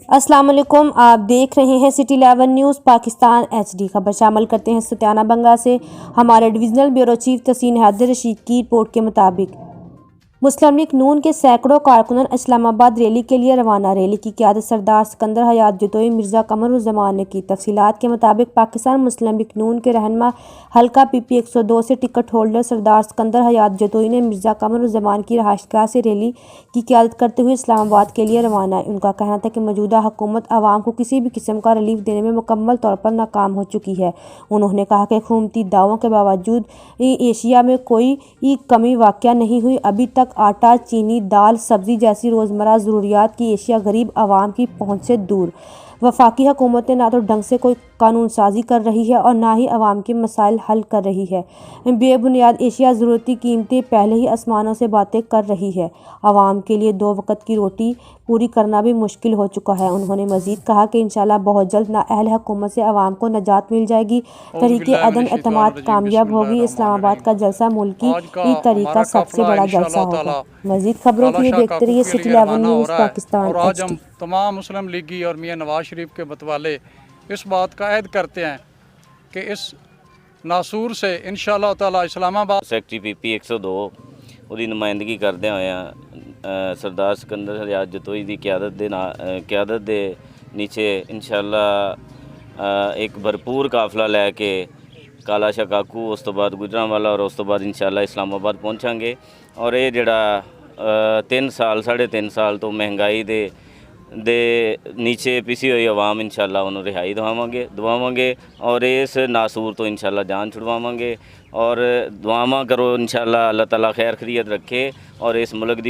अस्सलाम वालेकुम, आप देख रहे हैं सिटी 11 न्यूज़ पाकिस्तान HD। खबर शामिल करते हैं सत्याना बंगा से। हमारे डिविजनल ब्यूरो चीफ तहसीन हैदर रशीद की रिपोर्ट के मुताबिक मुस्लिम लीग नून के सैकड़ों कारकुनान इस्लामाबाद रैली के लिए रवाना। रैली की क़यादत सरदार सिकंदर हयात जतोई मिर्ज़ा कमरुज़्ज़मान ने की। तफसीलात के मुताबिक पाकिस्तान मुस्लिम लीग नून के रहनुमा हल्का PP 102 से टिकट होल्डर सरदार सिकंदर हयात जतोई ने मिर्ज़ा कमरुज़्ज़मान की रहायशगाह से रैली की क़यादत करते हुए इस्लामाबाद के लिए रवाना है। उनका कहना था कि मौजूदा हुकूमत आवाम को किसी भी किस्म का रिलीफ देने में मुकम्मल तौर पर नाकाम हो चुकी है। उन्होंने कहा कि हुकूमती दावों के बावजूद एशिया में कोई कमी वाक़या नहीं हुई। अभी तक आटा, चीनी, दाल, सब्ज़ी जैसी रोज़मर्रा ज़रूरियात की एशिया गरीब आवाम की पहुँच से दूर। वफाकी हुकूमत ना तो ढंग से कोई कानून साजी कर रही है और ना ही आवाम के मसाइल हल कर रही है। बेबुनियाद एशिया ज़रूरती कीमतें पहले ही आसमानों से बातें कर रही है। आवाम के लिए 2 वक्त की रोटी पूरी करना भी मुश्किल हो चुका है। उन्होंने मज़ीद कहा कि इंशाअल्लाह बहुत जल्द नाअहल हुकूमत से आवाम को नजात मिल जाएगी। तरीके अदम एतमाद कामयाब होगी। इस्लामाबाद का जलसा मुल्की तरीका सबसे बड़ा जलसा होगा। मज़ीद खबरों के लिए देखते रहिए सिटी 11 न्यूज़ पाकिस्तान HD। तमाम मुस्लिम लीगी और मियाँ नवाज शरीफ के मतवाले इस बात का ऐद करते हैं कि इस नासूर से इंशाअल्लाह ताला इस्लामाबाद सैकटरी PP 102 ਉਹਦੀ ਨੁਮਾਇੰਦਗੀ ਕਰਦੇ ਹੋਇਆ ਸਰਦਾਰ ਸਿਕੰਦਰ ਹਯਾਤ ਜਤੋਈ ਦੀ ਕਿਆਦਤ ਦੇ ਨੀਚੇ ਇਨਸ਼ਾਅੱਲਾ ਇੱਕ ਭਰਪੂਰ ਕਾਫਲਾ ਲੈ ਕੇ ਕਾਲਾ ਸ਼ਾਹ ਕਾਕੂ ਉਸ ਤੋਂ ਬਾਅਦ ਗੁਜਰਾਂਵਾਲਾ ਔਰ ਉਸ ਤੋਂ ਬਾਅਦ ਇਨਸ਼ਾਅੱਲਾ ਇਸਲਾਮਾਬਾਦ ਪਹੁੰਚਾਂਗੇ। ਔਰ ਇਹ ਜਿਹੜਾ 3 ਸਾਲ 3.5 ਸਾਲ ਤੋਂ ਮਹਿੰਗਾਈ ਦੇ ਨੀਚੇ ਪਿਸੀ ਹੋਈ ਆਵਾਮ ਇਨਸ਼ਾਅੱਲਾ ਉਹਨੂੰ ਰਿਹਾਈ ਦਵਾਵਾਂਗੇ ਔਰ ਇਸ ਨਾਸੂਰ ਤੋਂ ਇਨਸ਼ਾਅੱਲਾ ਜਾਨ ਛੁਡਵਾਵਾਂਗੇ। और दुआवां करो इंशाअल्लाह अल्लाह ताला खैर खैरियत रखे और इस मुल्क दी